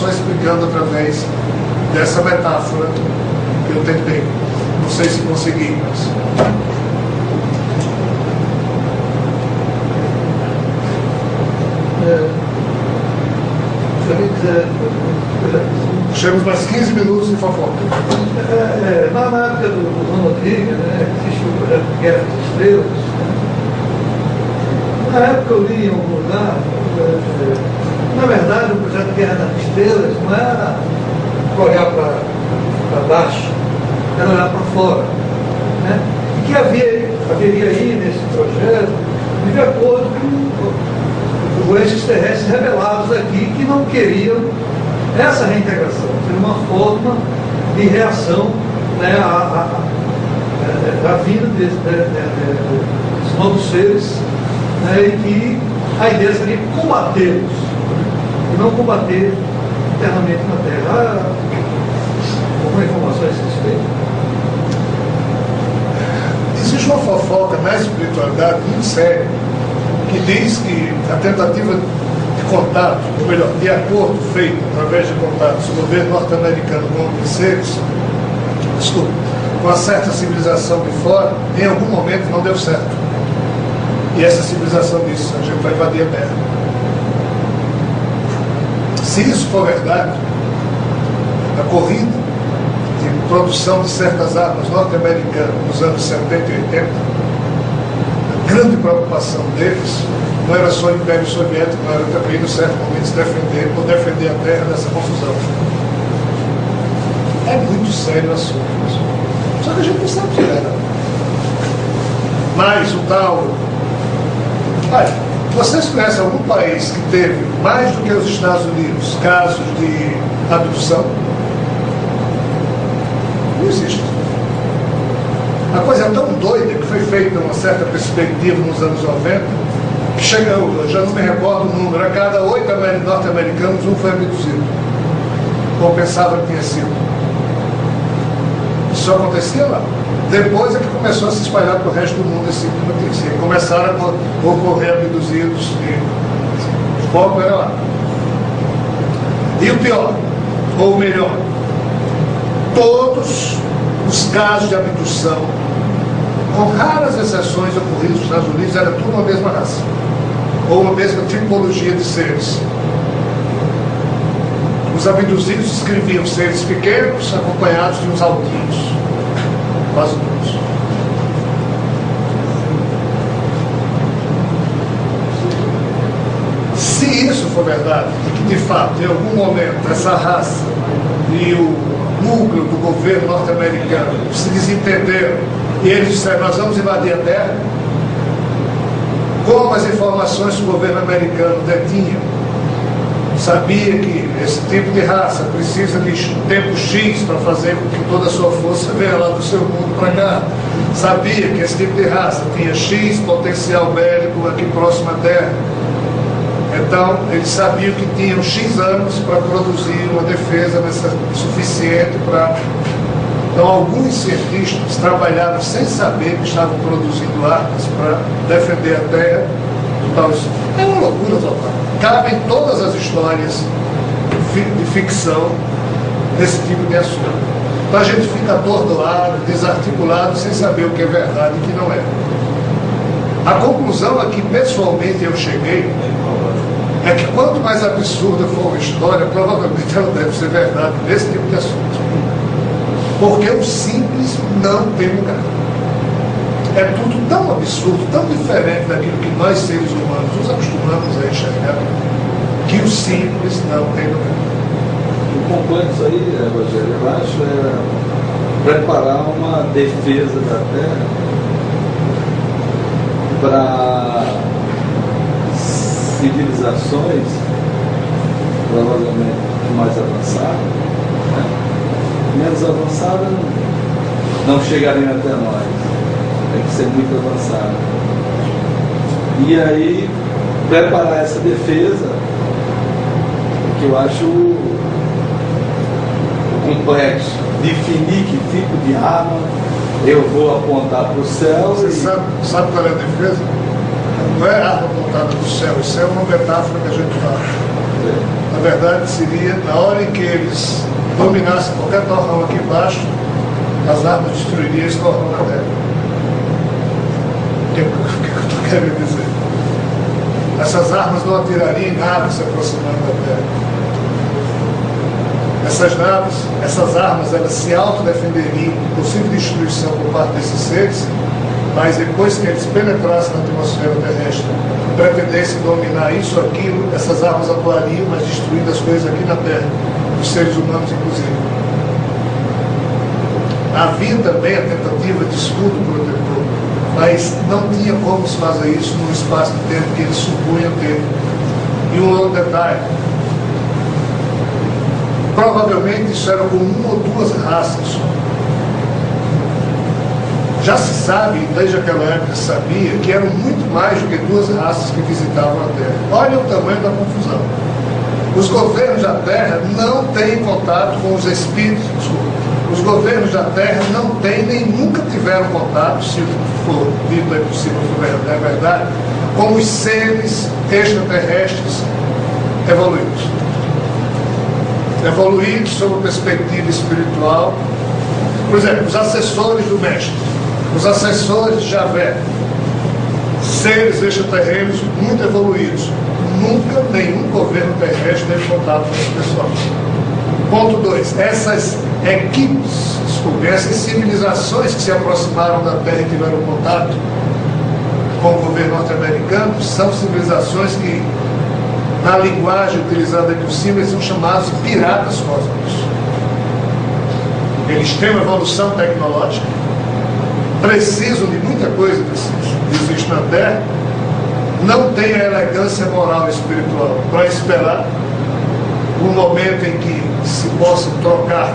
só explicando através dessa metáfora que eu tentei. Não sei se consegui, mas... Chegamos mais 15 minutos de fofoca. Na época do Ronald Reagan, né, existe o projeto Guerra das Estrelas. Na época eu li em algum lugar, na verdade o projeto Guerra das Estrelas não era olhar para baixo, era olhar para fora. Né? E que haveria aí nesse projeto, de acordo com esses terrestres revelados aqui, que não queriam essa reintegração, seria uma forma de reação, né, à vida desses novos seres, né, e que a ideia seria combatê-los, e não combater internamente na Terra. Alguma informação a esse respeito? Existe uma fofoca na espiritualidade muito séria, que diz que a tentativa de contato, ou melhor, de acordo feito através de contatos do governo norte-americano com os seres, com uma certa civilização de fora, em algum momento não deu certo. E essa civilização disse: a gente vai invadir a Terra. Se isso for verdade, a corrida de produção de certas armas norte-americanas nos anos 70 e 80, a grande preocupação deles não era só o Império Soviético, não era também, no certo momento, se defender ou defender a Terra dessa confusão. É muito sério o assunto. Só que a gente não sabe o que era. Mas o tal... Olha, vocês conhecem algum país que teve, mais do que os Estados Unidos, casos de abdução? Não existe. A coisa é tão doida que foi feita uma certa perspectiva nos anos 90, que chegou, eu já não me recordo o número, a cada 8 norte-americanos, um foi abduzido. Ou pensava que tinha sido. Isso acontecia lá. Depois é que começou a se espalhar para o resto do mundo esse tipo de notícia. Começaram a ocorrer abduzidos e o foco era lá. E o pior, ou melhor, todos os casos de abdução, com raras exceções ocorridas nos Estados Unidos, era tudo uma mesma raça, ou uma mesma tipologia de seres. Os abduzidos descreviam seres pequenos acompanhados de uns altinhos, quase todos. Se isso for verdade, e que de fato em algum momento essa raça e o núcleo do governo norte-americano se desentenderam e eles disseram: nós vamos invadir a Terra, como as informações que o governo americano detinha, sabia que esse tipo de raça precisa de tempo X para fazer com que toda a sua força venha lá do seu mundo para cá, sabia que esse tipo de raça tinha X potencial bélico aqui próximo à Terra, então eles sabiam que tinham X anos para produzir uma defesa suficiente para... Então alguns cientistas trabalharam sem saber que estavam produzindo armas para defender a Terra. Então, isso é uma loucura total. Cabem todas as histórias de ficção desse tipo de assunto. Então a gente fica atordoado, desarticulado, sem saber o que é verdade e o que não é. A conclusão a que pessoalmente eu cheguei é que quanto mais absurda for uma história, provavelmente ela deve ser verdade nesse tipo de assunto. Porque o simples não tem lugar. É tudo tão absurdo, tão diferente daquilo que nós seres humanos nos acostumamos a enxergar, que o simples não tem lugar. O complexo aí, Rogério, eu acho, é preparar uma defesa da Terra para civilizações provavelmente mais avançadas, né? Menos avançadas não chegariam até nós, tem que ser muito avançado. E aí preparar essa defesa, que eu acho complexo, definir que tipo de arma eu vou apontar para o céu. Você sabe qual é a defesa? Não é arma apontada para o céu, isso é uma metáfora que a gente fala. Na verdade, seria na hora em que eles dominassem qualquer torrão aqui embaixo, as armas destruiriam esse torrão na terra. O que eu estou querendo dizer? Essas armas não atirariam em nada se aproximando da terra. Essas armas, elas se autodefenderiam de possível destruição por parte desses seres, mas depois que eles penetrassem na atmosfera terrestre e pretendessem dominar isso ou aquilo, essas armas atuariam, mas destruindo as coisas aqui na Terra, os seres humanos inclusive. Havia também a tentativa de escudo protetor, mas não tinha como se fazer isso num espaço de tempo que eles supunham ter. E um outro detalhe, provavelmente isso era com uma ou duas raças. Já se sabe, desde aquela época se sabia, que eram muito mais do que duas raças que visitavam a Terra. Olha o tamanho da confusão. Os governos da Terra não têm contato com os espíritos. Os governos da Terra não têm, nem nunca tiveram contato, se for dito aí por cima, é verdade, com os seres extraterrestres evoluídos. Evoluídos sob a perspectiva espiritual. Por exemplo, os assessores do Mestre, os assessores de Javé, seres extraterrenos muito evoluídos. Nunca nenhum governo terrestre teve contato com esse pessoal. Ponto 2. Essas equipes, essas civilizações que se aproximaram da Terra e tiveram contato com o governo norte-americano, são civilizações que, na linguagem utilizada aqui por cima, eles são chamados piratas cósmicos. Eles têm uma evolução tecnológica, precisam de muita coisa que existe na Terra, não têm a elegância moral e espiritual para esperar um momento em que se possa trocar,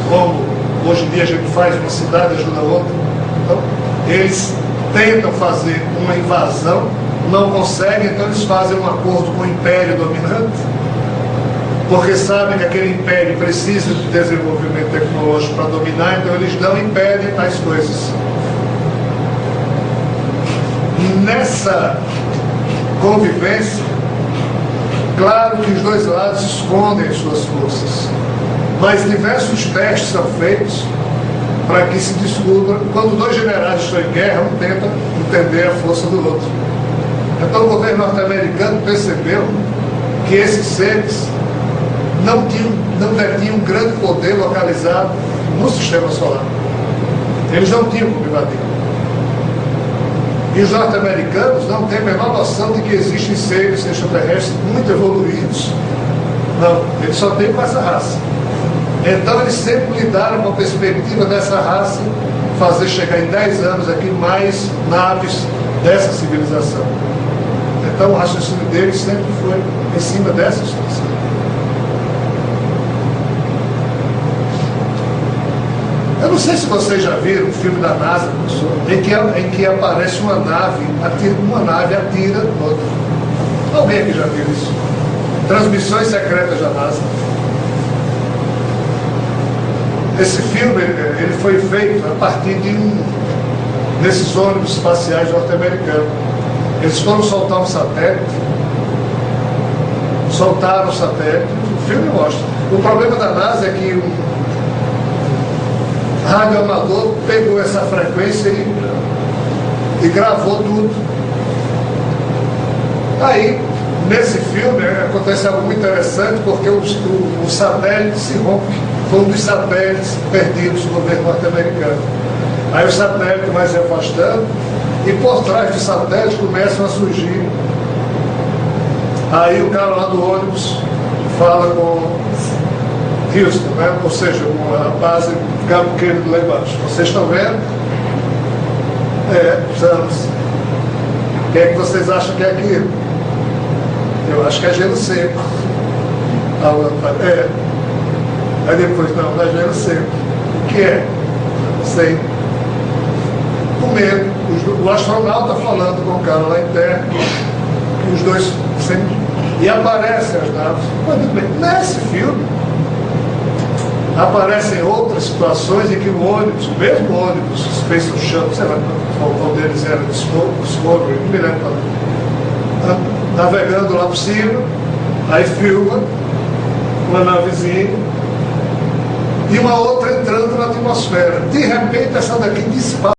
como hoje em dia a gente faz, uma cidade ajuda a outra. Então, eles tentam fazer uma invasão, não conseguem, então eles fazem um acordo com o império dominante, porque sabem que aquele império precisa de desenvolvimento tecnológico para dominar, então eles dão império às coisas. Nessa convivência, claro que os dois lados escondem as suas forças, mas diversos testes são feitos para que se descubra. Quando dois generais estão em guerra, um tenta entender a força do outro. Então o governo norte-americano percebeu que esses seres não detinham um grande poder localizado no sistema solar. Eles não tinham como invadir. E os norte-americanos não têm a menor noção de que existem seres extraterrestres muito evoluídos. Não, eles só têm com essa raça. Então eles sempre lidaram com a perspectiva dessa raça fazer chegar em 10 anos aqui mais naves dessa civilização. Então o raciocínio deles sempre foi em cima dessa situação. Eu não sei se vocês já viram um filme da NASA, professor, em que aparece uma nave atira outra. Alguém aqui já viu isso? Transmissões secretas da NASA. Esse filme ele foi feito a partir desses ônibus espaciais norte-americanos. Eles foram soltar um satélite, soltaram o satélite, o filme mostra. O problema da NASA é que um rádio amador pegou essa frequência e gravou tudo. Aí, nesse filme, acontece algo muito interessante, porque o satélite se rompe. Foi um dos satélites perdidos do governo norte-americano. Aí o satélite vai se afastando e por trás do satélite começam a surgir. Aí o cara lá do ônibus fala com Houston, né? Ou seja, com a base Cabo Kennedy lá embaixo. Vocês estão vendo? Estamos. O que é que vocês acham que é aquilo? Eu acho que é gelo seco. Aí depois, não é gelo seco. O que é? Não sei. Com medo. O astronauta falando com o cara lá em terra, que os dois sempre. E aparecem as naves. Mas tudo bem. Nesse filme, aparecem outras situações em que o ônibus, o mesmo ônibus, Space Shuttle, sei lá qual deles era, Discovery, não me lembro, navegando lá por cima, Aí filma uma navezinha e uma outra entrando na atmosfera. De repente, essa daqui dispara.